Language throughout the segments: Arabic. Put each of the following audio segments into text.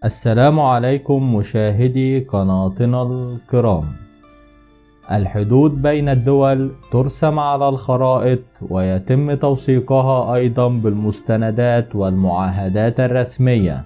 السلام عليكم مشاهدي قناتنا الكرام. الحدود بين الدول ترسم على الخرائط ويتم توثيقها أيضا بالمستندات والمعاهدات الرسمية.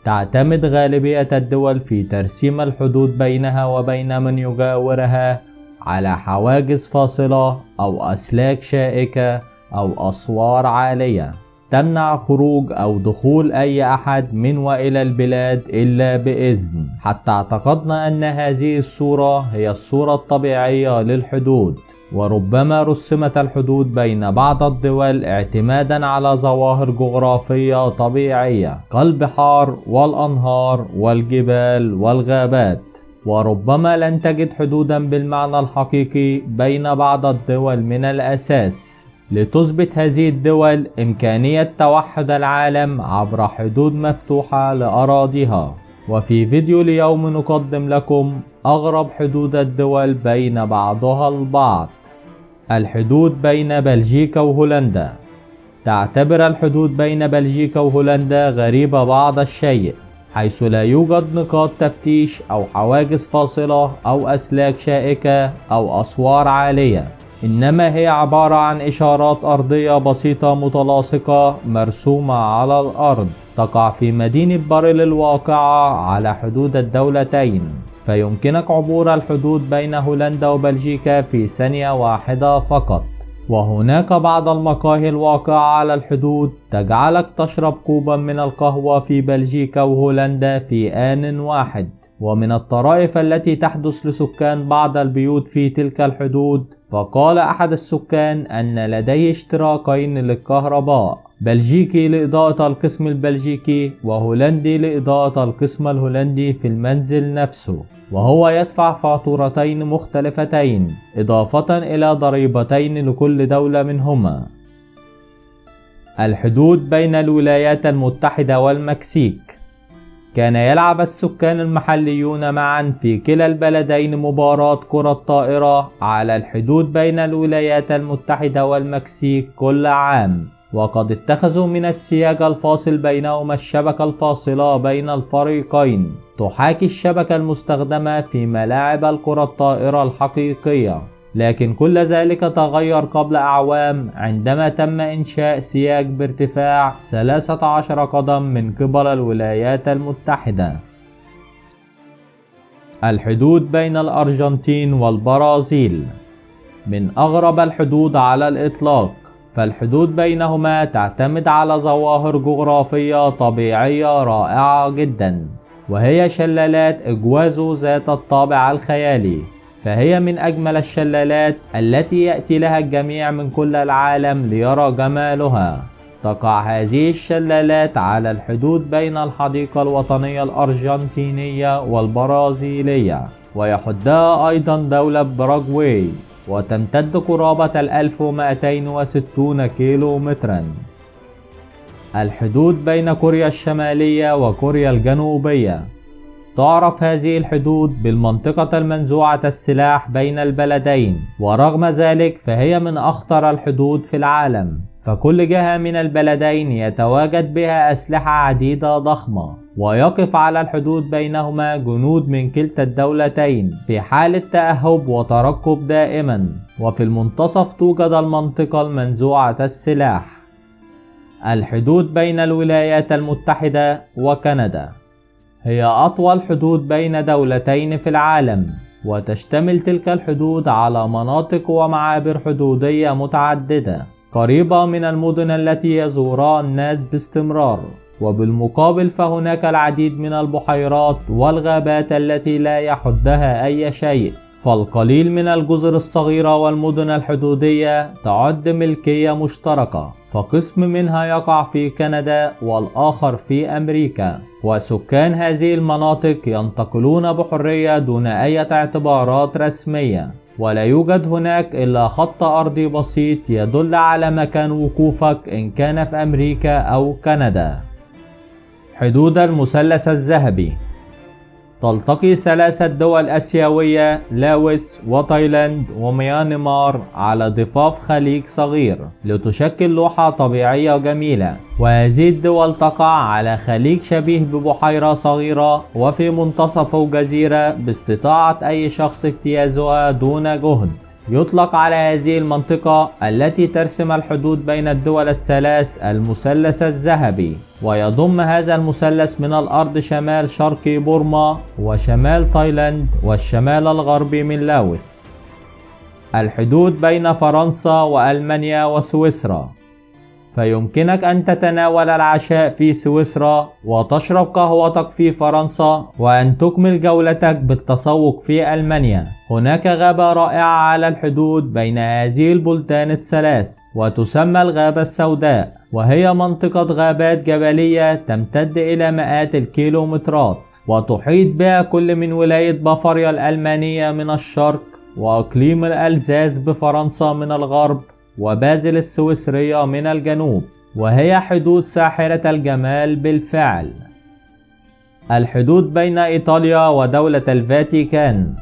تعتمد غالبية الدول في ترسيم الحدود بينها وبين من يجاورها على حواجز فاصلة أو أسلاك شائكة أو أسوار عالية تمنع خروج أو دخول أي أحد من وإلى البلاد إلا بإذن. حتى اعتقدنا أن هذه الصورة هي الصورة الطبيعية للحدود، وربما رسمت الحدود بين بعض الدول اعتمادا على ظواهر جغرافية طبيعية كالبحار والأنهار والجبال والغابات، وربما لن تجد حدودا بالمعنى الحقيقي بين بعض الدول من الأساس. لتثبت هذه الدول إمكانية توحد العالم عبر حدود مفتوحة لأراضيها. وفي فيديو اليوم نقدم لكم أغرب حدود الدول بين بعضها البعض. الحدود بين بلجيكا وهولندا. تعتبر الحدود بين بلجيكا وهولندا غريبة بعض الشيء، حيث لا يوجد نقاط تفتيش أو حواجز فاصلة أو أسلاك شائكة أو أسوار عالية، إنما هي عبارة عن إشارات أرضية بسيطة متلاصقة مرسومة على الأرض تقع في مدينة باريل الواقعة على حدود الدولتين. فيمكنك عبور الحدود بين هولندا وبلجيكا في ثانية واحدة فقط. وهناك بعض المقاهي الواقعة على الحدود تجعلك تشرب كوبا من القهوة في بلجيكا وهولندا في آن واحد. ومن الطرائف التي تحدث لسكان بعض البيوت في تلك الحدود، فقال أحد السكان أن لديه اشتراكين للكهرباء، بلجيكي لإضاءة القسم البلجيكي وهولندي لإضاءة القسم الهولندي في المنزل نفسه، وهو يدفع فاتورتين مختلفتين إضافة إلى ضريبتين لكل دولة منهما. الحدود بين الولايات المتحدة والمكسيك. كان يلعب السكان المحليون معا في كلا البلدين مباراة كرة طائرة على الحدود بين الولايات المتحدة والمكسيك كل عام، وقد اتخذوا من السياج الفاصل بينهما الشبكة الفاصلة بين الفريقين تحاكي الشبكة المستخدمة في ملاعب الكرة الطائرة الحقيقية. لكن كل ذلك تغير قبل أعوام عندما تم إنشاء سياج بارتفاع 13 قدم من قبل الولايات المتحدة. الحدود بين الأرجنتين والبرازيل. من أغرب الحدود على الإطلاق، فالحدود بينهما تعتمد على ظواهر جغرافية طبيعية رائعة جدا، وهي شلالات إجوازو ذات الطابع الخيالي. فهي من أجمل الشلالات التي يأتي لها الجميع من كل العالم ليرى جمالها. تقع هذه الشلالات على الحدود بين الحديقة الوطنية الأرجنتينية والبرازيلية، ويحدها أيضا دولة باراغواي، وتمتد قرابة 1260 كيلومترا. الحدود بين كوريا الشمالية وكوريا الجنوبية. تعرف هذه الحدود بالمنطقة المنزوعة السلاح بين البلدين، ورغم ذلك فهي من أخطر الحدود في العالم، فكل جهة من البلدين يتواجد بها أسلحة عديدة ضخمة، ويقف على الحدود بينهما جنود من كلتا الدولتين في حالة تأهب وترقب دائما. وفي المنتصف توجد المنطقة المنزوعة السلاح. الحدود بين الولايات المتحدة وكندا. هي أطول حدود بين دولتين في العالم، وتشتمل تلك الحدود على مناطق ومعابر حدودية متعددة قريبة من المدن التي يزورها الناس باستمرار. وبالمقابل فهناك العديد من البحيرات والغابات التي لا يحدها أي شيء. فالقليل من الجزر الصغيرة والمدن الحدودية تعد ملكية مشتركة، فقسم منها يقع في كندا والآخر في أمريكا، وسكان هذه المناطق ينتقلون بحرية دون أي اعتبارات رسمية، ولا يوجد هناك إلا خط أرضي بسيط يدل على مكان وقوفك إن كان في أمريكا أو كندا. حدود المثلث الذهبي. تلتقي 3 دول آسيوية لاوس وتايلاند وميانمار على ضفاف خليج صغير لتشكل لوحة طبيعية جميلة، وهذه الدول تقع على خليج شبيه ببحيرة صغيرة وفي منتصفه جزيرة باستطاعة أي شخص اجتيازها دون جهد. يطلق على هذه المنطقة التي ترسم الحدود بين الدول الثلاث المثلث الذهبي، ويضم هذا المثلث من الأرض شمال شرقي بورما وشمال تايلاند والشمال الغربي من لاوس. الحدود بين فرنسا وألمانيا وسويسرا، فيمكنك أن تتناول العشاء في سويسرا وتشرب قهوتك في فرنسا وأن تكمل جولتك بالتسوق في ألمانيا. هناك غابة رائعة على الحدود بين هذه البلدان الثلاث وتسمى الغابة السوداء، وهي منطقة غابات جبلية تمتد إلى مئات الكيلومترات وتحيط بها كل من ولاية بافاريا الألمانية من الشرق وأقليم الألزاس بفرنسا من الغرب وبازل السويسرية من الجنوب، وهي حدود ساحرة الجمال بالفعل. الحدود بين إيطاليا ودولة الفاتيكان،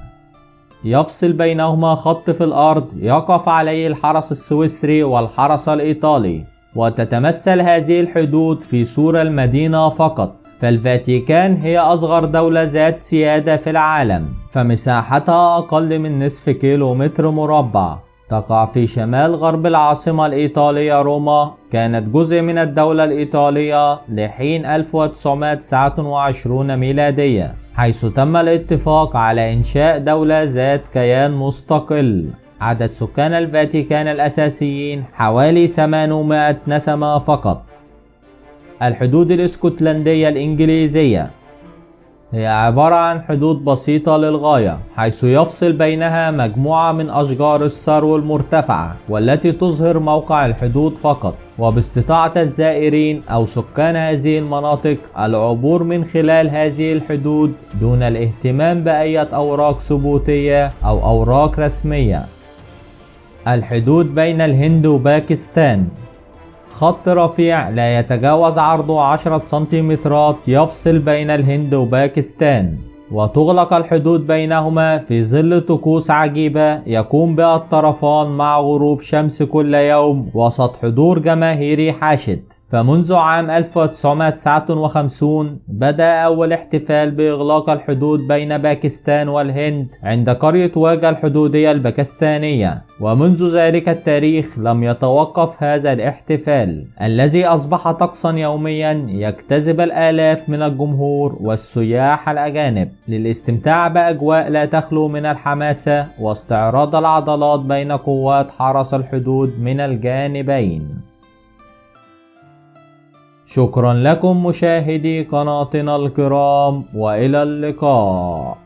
يفصل بينهما خط في الأرض يقف عليه الحرس السويسري والحرس الإيطالي، وتتمثل هذه الحدود في سور المدينة فقط. فالفاتيكان هي أصغر دولة ذات سيادة في العالم، فمساحتها أقل من نصف كيلومتر مربع، تقع في شمال غرب العاصمة الإيطالية روما. كانت جزء من الدولة الإيطالية لحين 1929 ميلادية، حيث تم الاتفاق على إنشاء دولة ذات كيان مستقل. عدد سكان الفاتيكان الأساسيين حوالي 800 نسمة فقط. الحدود الاسكتلندية الإنجليزية هي عبارة عن حدود بسيطة للغاية، حيث يفصل بينها مجموعة من أشجار السرو المرتفعة والتي تظهر موقع الحدود فقط، وباستطاعة الزائرين أو سكان هذه المناطق العبور من خلال هذه الحدود دون الاهتمام بأي أوراق ثبوتية أو أوراق رسمية. الحدود بين الهند وباكستان، خط رفيع لا يتجاوز عرضه 10 سنتيمترات يفصل بين الهند وباكستان، وتغلق الحدود بينهما في ظل طقوس عجيبة يقوم بها الطرفان مع غروب شمس كل يوم وسط حضور جماهيري حاشد. فمنذ عام 1959 بدأ أول احتفال بإغلاق الحدود بين باكستان والهند عند قرية واجا الحدودية الباكستانية، ومنذ ذلك التاريخ لم يتوقف هذا الاحتفال الذي أصبح طقسا يوميا يجتذب الآلاف من الجمهور والسياح الأجانب للاستمتاع بأجواء لا تخلو من الحماسة واستعراض العضلات بين قوات حرس الحدود من الجانبين. شكرا لكم مشاهدي قناتنا الكرام، وإلى اللقاء.